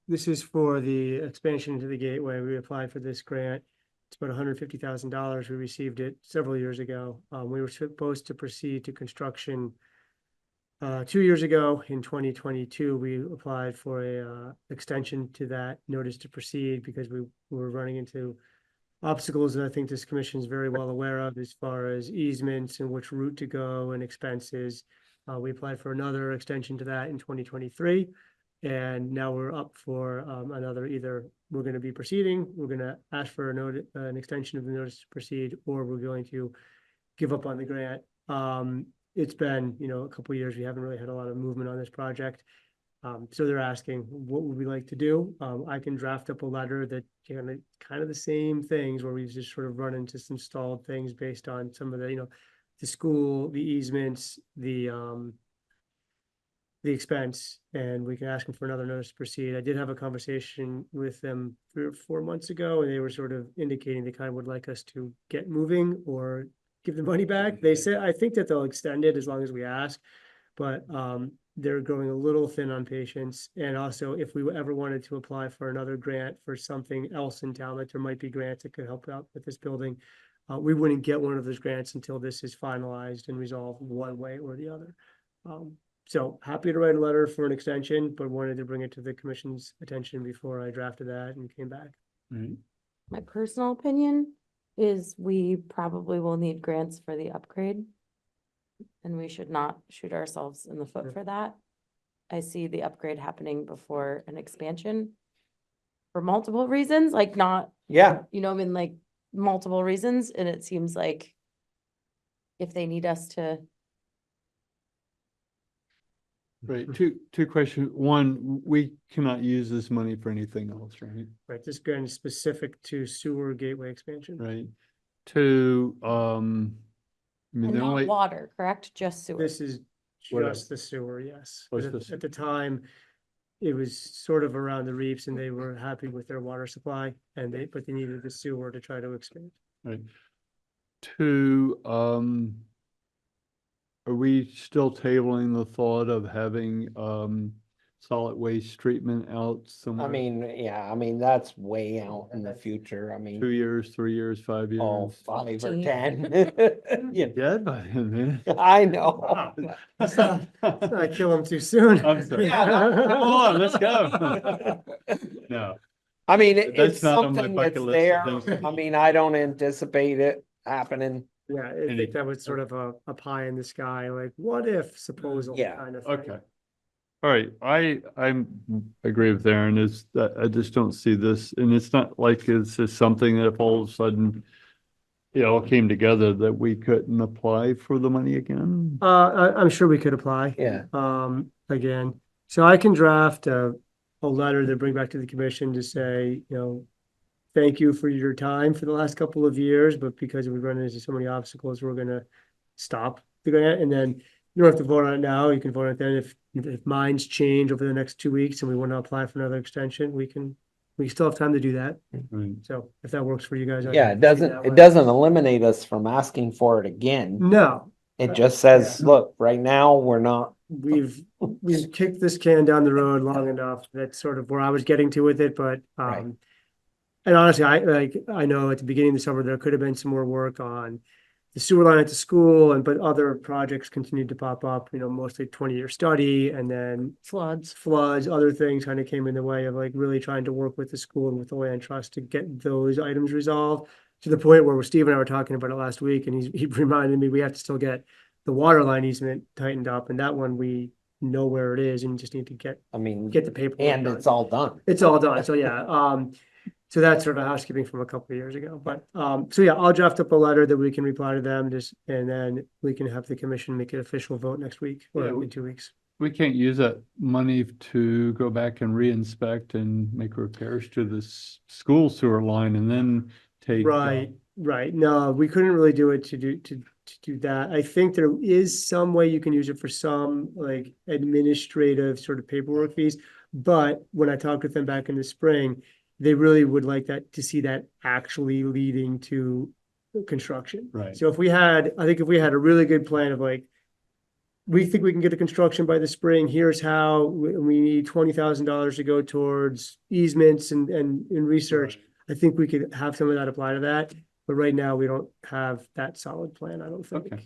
this is for the expansion into the gateway. We applied for this grant. It's about $150,000. We received it several years ago. We were supposed to proceed to construction 2 years ago. In 2022, we applied for a extension to that notice to proceed because we were running into obstacles that I think this commission is very well aware of as far as easements and which route to go and expenses. We applied for another extension to that in 2023. And now we're up for another, either we're going to be proceeding, we're going to ask for an extension of the notice to proceed, or we're going to give up on the grant. It's been, a couple of years, we haven't really had a lot of movement on this project. So they're asking, what would we like to do? I can draft up a letter that kind of the same things where we've just sort of run into some stalled things based on some of the, the school, the easements, the expense, and we can ask them for another notice to proceed. I did have a conversation with them 3 or 4 months ago, and they were sort of indicating they kind of would like us to get moving or give the money back. They said, I think that they'll extend it as long as we ask, but they're growing a little thin on patience. And also, if we ever wanted to apply for another grant for something else in town, like there might be grants that could help out with this building, we wouldn't get one of those grants until this is finalized and resolved one way or the other. So happy to write a letter for an extension, but wanted to bring it to the commission's attention before I drafted that and came back. Right. My personal opinion is we probably will need grants for the upgrade. And we should not shoot ourselves in the foot for that. I see the upgrade happening before an expansion for multiple reasons, like not, Yeah, like multiple reasons. And it seems like if they need us to, Right, two questions. One, we cannot use this money for anything else, right? Right, this grant is specific to sewer gateway expansion. Right. Two, I mean, and the not only, water, correct? Just sewer. This is What just the sewer, yes. What's At the at the time, it was sort of around the reefs and they were happy with their water supply but they needed the sewer to try to expand. right. Two, are we still tabling the thought of having, solid waste treatment out somewhere? I mean, that's way out in the future. 2 years, 3 years, 5 years? Oh, 5 or 15. 10. Yeah, Yeah, by then, man. I know. I kill them too soon. I'm sorry. Come on, let's go. No, I mean, That's it's not on my something bucket that's list there. of things. I mean, I don't anticipate it happening. Yeah, I think that was sort of a pie in the sky, like what if supposal Yeah, kind of thing. okay. All right, I agree with Aaron, is that I just don't see this, and it's not like it's just something that if all of a sudden it all came together that we couldn't apply for the money again. I'm sure we could apply. Yeah. Again, so I can draft a letter to bring back to the commission to say, thank you for your time for the last couple of years, but because we've run into so many obstacles, we're gonna stop the grant. And then you don't have to vote on it now. You can vote on it then. If minds change over the next 2 weeks and we want to apply for another extension, we still have time to do that. Right. So if that works for you guys. I Yeah, can it see doesn't, that it way. doesn't eliminate us from asking for it again. No, It just says, look, right now, we're not. we've kicked this can down the road long enough. That's sort of where I was getting to with it, but Right. and honestly, I know at the beginning of the summer, there could have been some more work on the sewer line at the school but other projects continued to pop up, mostly 20-year study and then floods, other things kind of came in the way of like really trying to work with the school and with the land trust to get those items resolved to the point where Steve and I were talking about it last week and he reminded me we have to still get the water line easement tightened up and that one we know where it is and you just need to get the paperwork And done. it's all done. It's all done. So yeah, so that's sort of housekeeping from a couple of years ago. But so yeah, I'll draft up a letter that we can reply to them and then we can have the commission make an official vote next week or Yeah, in 2 weeks. We can't use that money to go back and re-inspect and make repairs to the school sewer line and then take. Right. No, we couldn't really do it to do that. I think there is some way you can use it for some like administrative sort of paperwork fees. But when I talked with them back in the spring, they really would like that to see that actually leading to construction. Right. So if we had a really good plan of like, we think we can get the construction by the spring, here's how we need $20,000 to go towards easements and research. I think we could have some of that apply to that, but right now we don't have that solid plan, I don't think. Okay.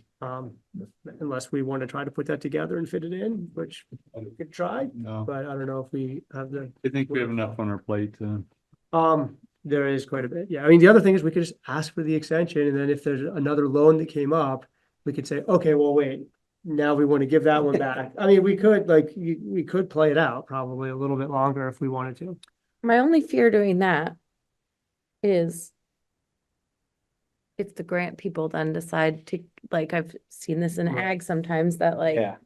Unless we want to try to put that together and fit it in, which we could try, No, but I don't know if we have the. I think we have enough on our plate to. There is quite a bit. Yeah. I mean, the other thing is we could just ask for the extension and then if there's another loan that came up, we could say, okay, well, wait, now we want to give that one back. I mean, we could we could play it out probably a little bit longer if we wanted to. My only fear doing that is if the grant people then decide to, like, I've seen this in Right. ag sometimes that like, Yeah.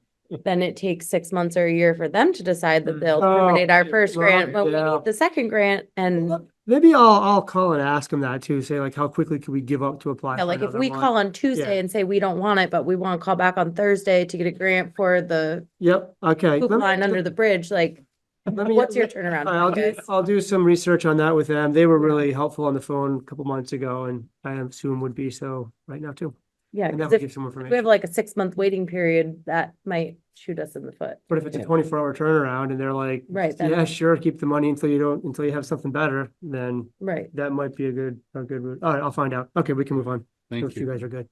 then it takes 6 months or a year for them to decide that they'll Oh, terminate our first well, grant, but we yeah. need the second grant. And Maybe I'll call and ask them that too. Say like, how quickly could we give up to apply? yeah, for like if another we one? call on Tuesday and say we don't want it, but we want to call back on Thursday to get a grant for the Yep. Okay. poop line under the bridge, like, Let me- what's your turnaround All right, time, guys? I'll do some research on that with them. They were really helpful on the phone a couple months ago, and I assume would be so right now too. Yeah, And that because would if give some we have information. like a 6-month waiting period, that might shoot us in the foot. But if it's a Yeah. 24-hour turnaround and they're like, Right, then- yeah, sure, keep the money until you have something better, then Right. that might be a good route. All right, I'll find out. Okay, we can move on. Thank If you you. guys are good.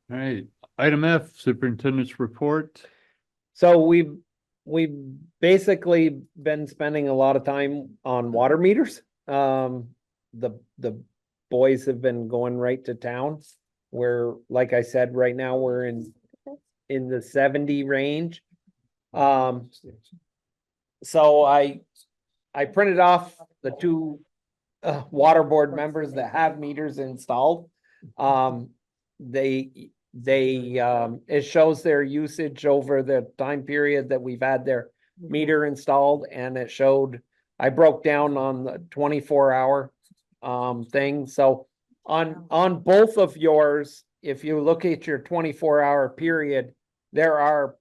All right, item F, superintendent's report. So we've basically been spending a lot of time on water meters. The boys have been going right to town. Where, like I said, right now we're in the 70 range. So I printed off the two water board members that have meters installed. It shows their usage over the time period that we've had their meter installed, and it showed, I broke down on the 24-hour thing. So on both of yours, if you look at your 24-hour period, there are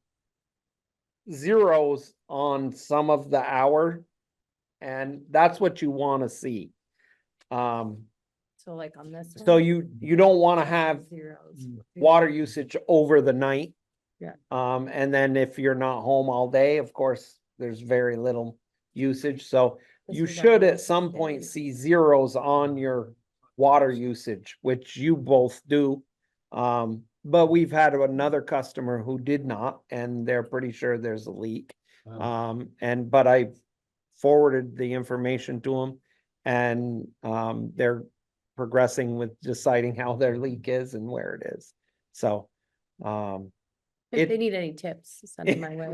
zeros on some of the hour, and that's what you want to see. So like on this. So one, you don't want to have zeros. water usage over the night. Yeah. And then if you're not home all day, of course, there's very little usage. So This you is our should at last some day. point see zeros on your water usage, which you both do. But we've had another customer who did not, and they're pretty sure there's a leak. But I forwarded the information to them, and they're progressing with deciding how their leak is and where it is. So, If they it- need any tips, send them my way.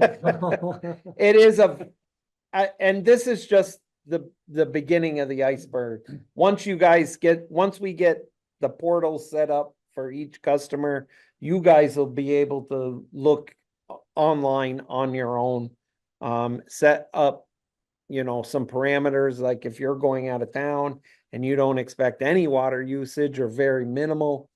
it is and this is just the beginning of the iceberg. Once we get the portal set up for each customer, you guys will be able to look online on your own, set up, some parameters, like if you're going out of town and you don't expect any water usage or very minimal,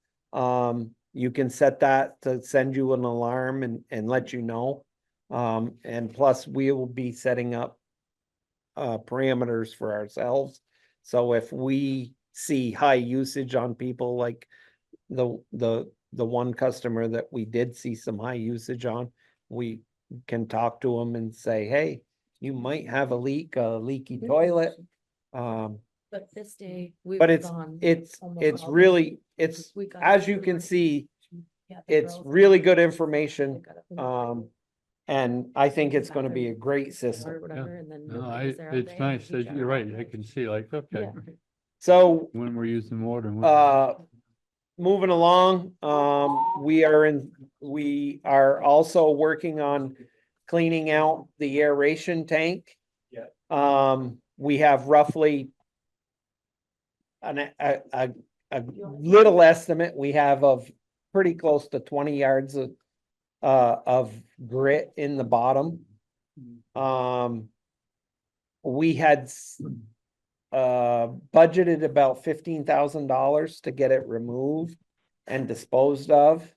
you can set that to send you an alarm and let you know. And plus we will be setting up parameters for ourselves. So if we see high usage on people, like the one customer that we did see some high usage on, we can talk to them and say, hey, you might have a leaky toilet. But this day, we've But it's gone. it's almost it's all really day. it's We got as up you and can like- see, Yeah, the it's girls really got good up- information. they got up in the morning, And I think went it's gonna be a bathroom, great or system. whatever, and then No, nobody was there all it's day, nice, we that shut you're it right, off. I can see like, okay, Yeah. So when we're using water. moving along, we are also working on cleaning out the aeration tank. We have roughly a little estimate we have of pretty close to 20 yards of grit in the bottom. We had budgeted about $15,000 to get it removed and disposed of.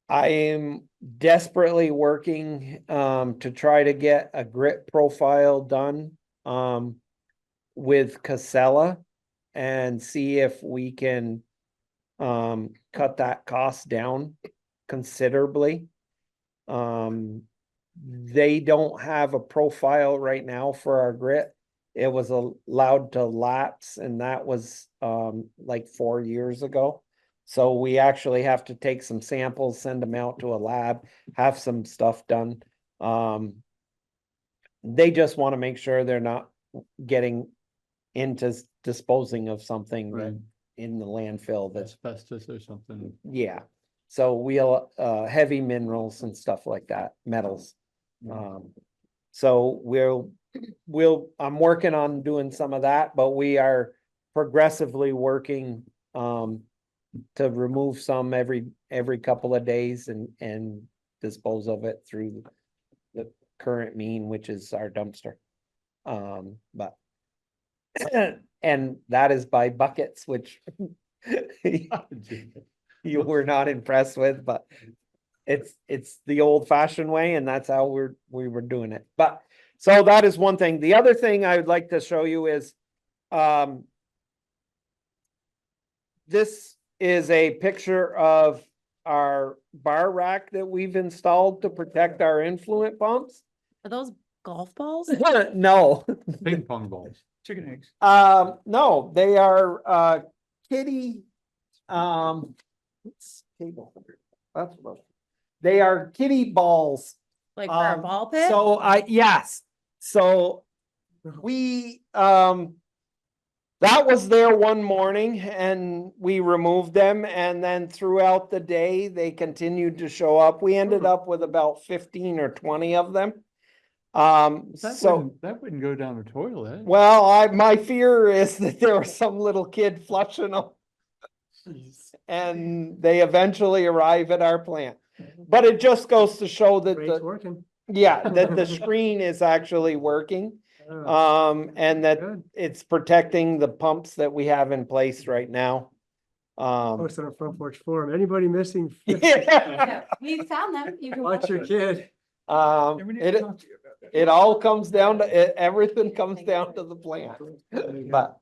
I am desperately working to try to get a grit profile done with Casella and see if we can cut that cost down considerably. They don't have a profile right now for our grit. It was allowed to lapse, and that was like 4 years ago. So we actually have to take some samples, send them out to a lab, have some stuff done. They just want to make sure they're not getting into disposing of something Right. in the landfill that's, Asbestos or something. yeah. So we'll, heavy minerals and stuff like that, metals. So I'm working on doing some of that, but we are progressively working, to remove some every couple of days and dispose of it through the current mean, which is our dumpster. But and that is by buckets, which you were not impressed with, but it's the old fashioned way, and that's how we were doing it. But so that is one thing. The other thing I would like to show you is, this is a picture of our bar rack that we've installed to protect our influent pumps. Are those golf balls? No. Ping pong balls. Chicken eggs. No, they are, kitty, what's table? That's what. They are kitty balls. Like for a ball pit? So yes, so we, that was there one morning and we removed them, and then throughout the day, they continued to show up. We ended up with about 15 or 20 of them. That wouldn't go down the toilet. Well, my fear is that there was some little kid flushing them. And they eventually arrive at our plant. But it just goes to show that Great, it's working. that the screen is actually working. And that Good. it's protecting the pumps that we have in place right now. Post on our front porch forum. Anybody missing? Yeah. We found them. You can Watch your kid. Yeah, we need to It, talk to you about that. it all comes down to, everything comes down to the plant. But,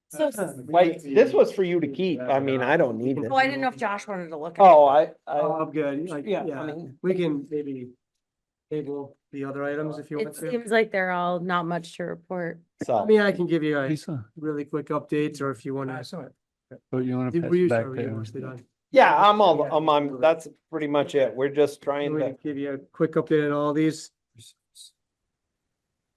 So, wait, this was for you to keep. I mean, I don't need it. oh, I didn't know if Josh wanted to look at it. Oh, Oh, I'm good. Like, Yeah, I yeah, mean- we can maybe table the other items if you want It to. seems like they're all not much to report. I So, mean, I can give you a Lisa, really quick updates, or if you want I to. saw it. oh, you want to Were pass you it back sure you there? were mostly done? yeah, I'm on, that's pretty much it. We're just trying We to. can give you a quick update on all these.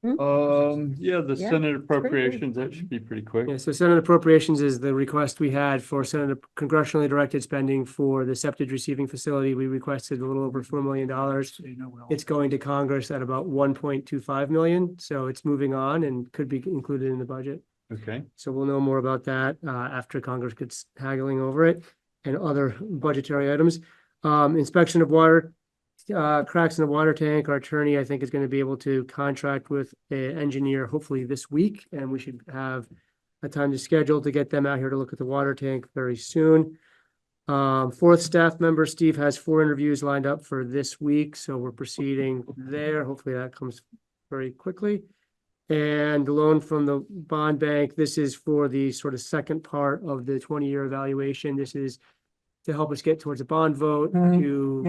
Yeah, the Yeah, Senate good. appropriations, that should be pretty quick. Yeah, so Senate Appropriations is the request we had for Senate congressionally directed spending for the Septage receiving facility. We requested a little over $4 million. So you know what all- It's going to Congress at about 1.25 million, so it's moving on and could be included in the budget. Okay, So we'll know more about that after Congress gets haggling over it and other budgetary items. Inspection of water, cracks in the water tank. Our attorney, I think, is going to be able to contract with an engineer hopefully this week, and we should have a time to schedule to get them out here to look at the water tank very soon. Fourth staff member, Steve, has 4 interviews lined up for this week, so we're proceeding there. Hopefully that comes very quickly. And the loan from the bond bank, this is for the sort of second part of the 20-year evaluation. This is to help us get towards a bond vote, to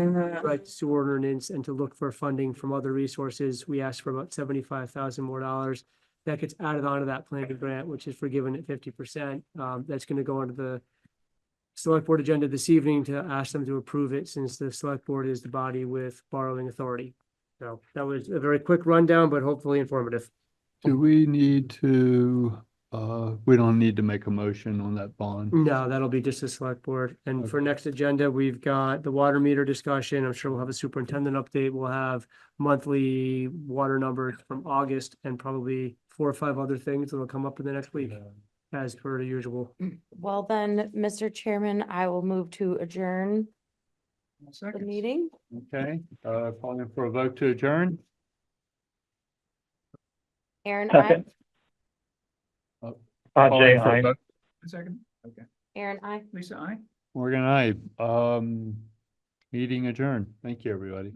write the sewer ordinance, and to look for funding from other resources. We asked for about $75,000 more dollars. That gets added onto that planning grant, which is forgiven at 50%. That's going to go onto the select board agenda this evening to ask them to approve it, since the select board is the body with borrowing authority. So that was a very quick rundown, but hopefully informative. do we need to, we don't need to make a motion on that bond? No, that'll be just a select board. And for next agenda, we've got the water meter discussion. I'm sure we'll have a superintendent update. We'll have monthly water numbers from August, and probably 4 or 5 other things that'll come up in the next week, as per the usual. Well, then, Mr. Chairman, I will move to adjourn the Second. meeting. Okay, calling for a vote to adjourn? Aaron, I. Calling for a vote. Second. Okay. Aaron, I. Lisa, I. Morgan, aye. Meeting adjourned. Thank you, everybody.